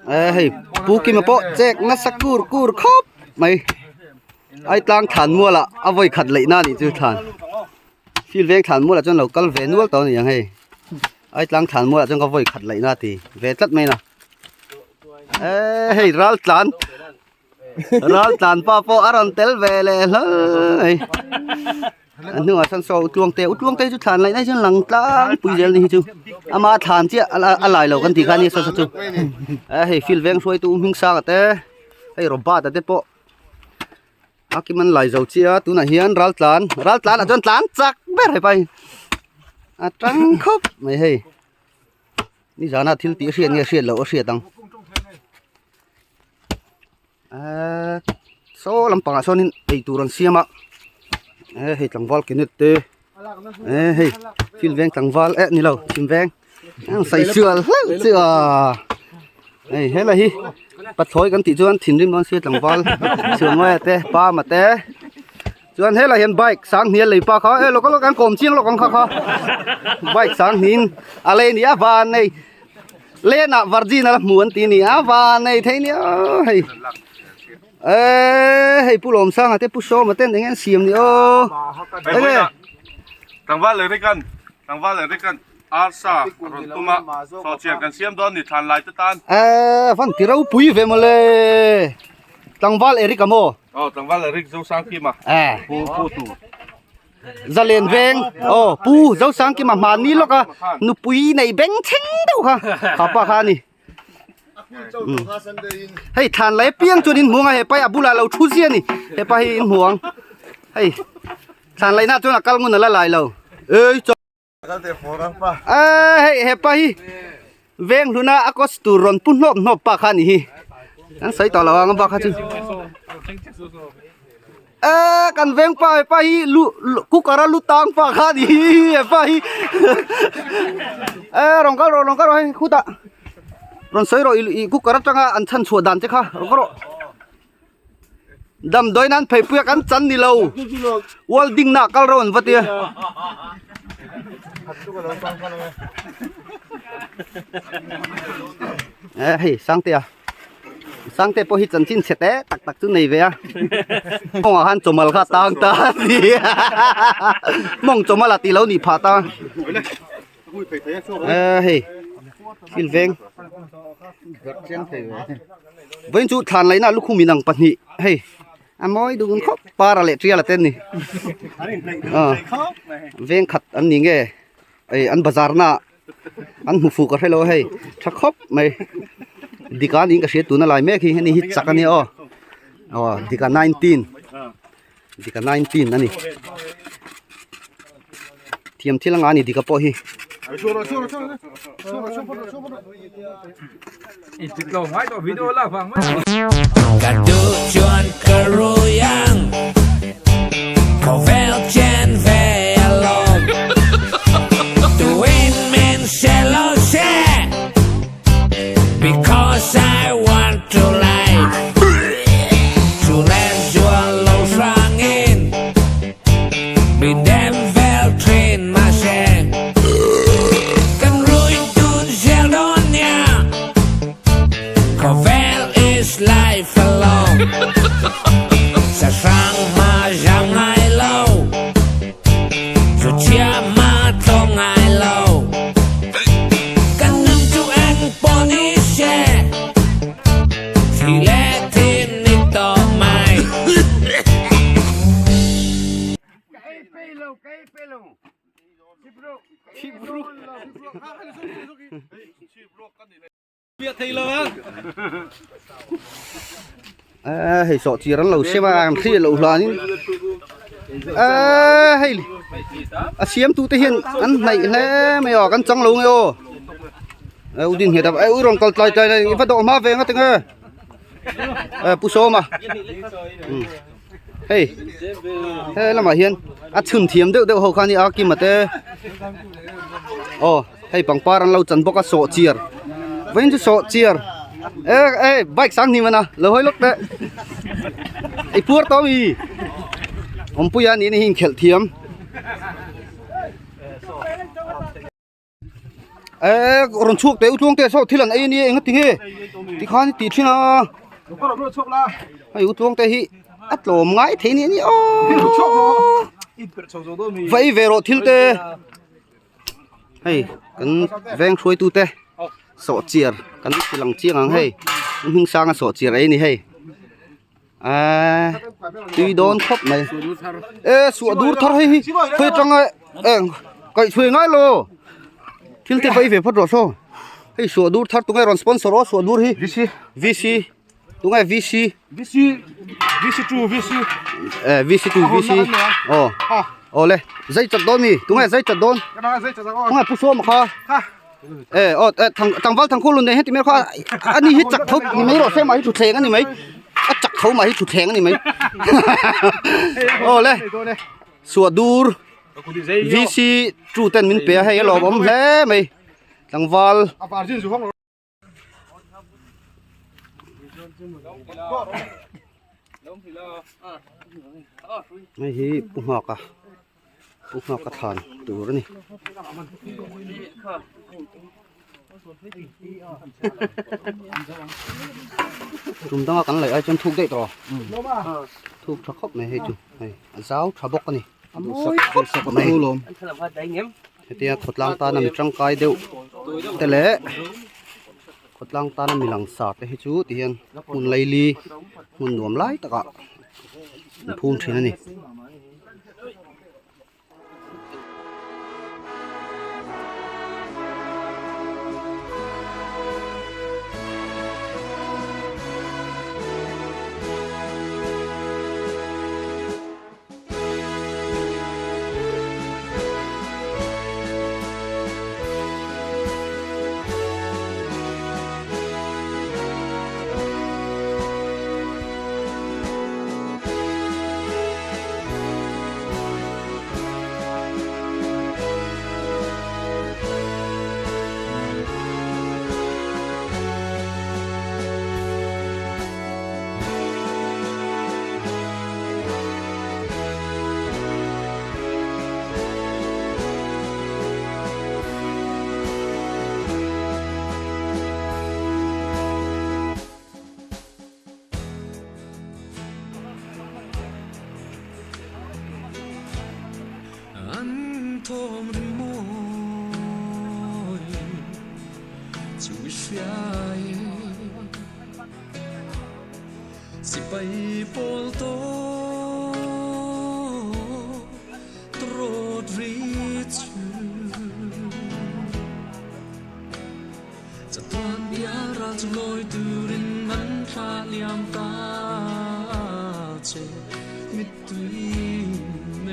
hey puki mà po check na sakur kur khop mày ai tang than mua là avoi khát lấy na đi chứ than feel veng than mua là cho local về nuôi tao này yang hey ai tang than mua là cho avoi khát lấy na thì về tất mày nào hey ral tlan pa po aron tel về lẹ hơi anh nương sang sau utlong te chú than lại này chứ lằng tlang pui gel này chứ ama than chứ lại lâuกันthì cái này sao chứ hey feel veng xuôi tu hung sa te hey robot te po aki man lại dầu chia tu na hiền ral tlan là chân tlan chắc bé hay bay trắng khóc mày hey ni giờ na thiếu tí xiên nghe xiên lẩu xiên tăng số làm bằng số nên đầy tủ rắn xiêm ạ hey tlang val cái nứt tê hey phil veng tlang val ni lâu phim veng say sưa hey là hi bắt thối cái tí chuan thìn rim non xiên tlang val sửa ngoài tê pa mà tê chuan hết là hiện bike sáng hiền lấy pa khó lo có com chiang lo con khó bike sáng hiền lên đi van này lên à Virgin là muốn tí nè van này thấy nè hey hey pu lom sang ate pu show mà tên anh xiêm nè ô thằng vaเลยด้วยกันอาซารถตุ้มโซเชียลกันเสียมโดนนี่ทานลายตะตานฟันที่เราปุยเวมาเลยตังวัลเอริกาโมthằng vaเลยเจ้าสังกีมาปูตูจะเล่นเวงปูเจ้าสังกีมานี่ลูกอ่ะนุปุยในเบงเชิงเด้อค่ะขับปะค่ะนี่ให้ทานไหลเปียงจนอินห่วงให้ไปอบุลาเราทุเสียนี่ให้ไปอินห่วงให้ทานไหลน่าจนกัลงุนละลายเราให้ไปเวงลุน่าอากอสตูรอนปุ่นนบปะค่ะนี่นั่นใส่ต่อเราอ่ะงั้นปะค่ะจูกันเวงไปลุกุกระลุตังปะค่ะนี่ไปรองก็ให้คุตะรอนใส่รออีกุกระจังอันชันชัวดันจ้ะค่ะรองก็ดำโดยนั้นไปเพื่อกันจันนี่เราวอลดิ้งนักกัลรอนวัดเดียเฮ้ยสังเตะพอฮิจันจินเสร็จตักจุนในเวียมองหันจมาลข้าตังตาดิมองจมาลตีเราหนีผาตาเฮ้ยฟิลเวงเว้นจุดทานไรน่ะลูกคุ้มีนังปันนี่เฮ้ยมอยดูกันครบปลาอะไรเทียละเต้นนี่เวงขัดอันนี้ไงอันบาซาร์น่ะอันหูฟูกันให้เราให้ชักครบไหมดีการนี้ก็เสียตัวนั่นหลายแม่ขี้นี่ฮิตสักอันนี้ดีการ19นั่นนี่เทียมที่ละงานนี่ดีกับพอฮีIto ngay to video lah bang. Kadu chuan karuyang Kovel chen velom Twin men shallow share Because I want to lie To let your low strong in Be them vel train my share Kan ruin tun sheldon Kovel is life alone Sa sang ma jang ai lâu Cho chia ma tông ai lâu Căn nâng chú anh poni xe Thì lẽ thiên đi tỏ mai biết thì luôn hay sọ chỉ rắn lẩu xem mà khi lẩu là những hay xiêm tu te hiền ăn này lẽ mày ở căn trăng lẩu nghe udin hiện tại rong coi trời này phát độ ma về ngay từng puso mà hey thế là mà hiền chừng thiếm được hậu khăn đi kim mà te hay bằng pa rắn lẩu chân bốc sọ chiar vẫn chứ sọ chiar bike sang ni mana lo hoi lok te ai pur to mi puya ni hin khel thiam run chuk te utlong te so thilan ai ni eng ti he ti khan ti thina ai utlong te hi atlom ngai the ni ni o vai vero thil te hey kan veng throi tu te so chiar kan silang chiang ang hey hing sang so chiar ai ni hey tùy đón khóc này sủa đuổi thar hay hơi trong ấy cái thuê ngay lo thiếu tiền phải về phát rồi sao hay sủa đuổi thar tụi ngay còn sponsor đó sủa đuổi hi VC tụi ngay VC lên dây chặt đón mi tụi ngay dây chặt đón tụi ngay puso mà kha thằng Val thằng Khôn luôn đấy hết thì mấy khoa anh đi hết chặt thốc mấy rồi xem máy chụp thèn anh mấy chắc khâu mày chụp thèn anh mấy lên sủa đuổi VC chủ tên mình bè hay lò bấm lé mày thằng Val mày hi bung học à thàn từ đó nè chúng ta cắn lại ai chân thuốc đấy rồi thuốc cho khóc này hay chú này giáo thà bốc này sắp này luôn thì khốt lang ta nằm trong cái đều thế lẽ khốt lang ta nằm milang sạt đấy chú thì hiện muốn lấy ly muốn nuông lái tất cả phun trên này Tom rimoi zu fiai si pai pol to trot ritจะตอนเดียราจะลอยตื่นมันคลาเลียมตาเจมิดตุยเม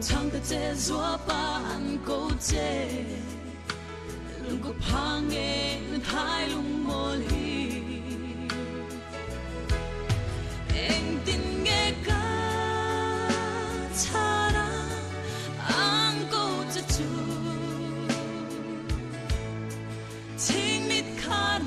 唱的这座班高街，路过旁诶太路莫里，应定诶个查拉安高这住，情密卡路。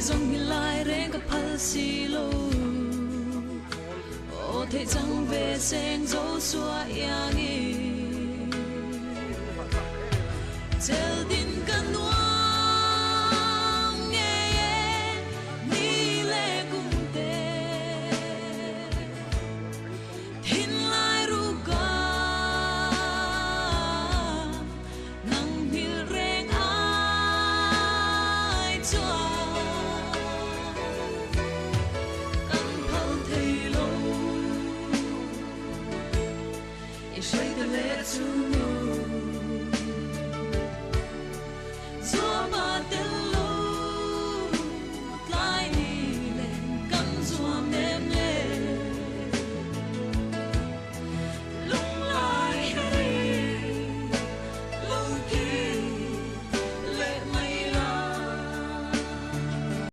dòng hi lai reng ka phal si lo o thei chang ve sen zo xua yang e tel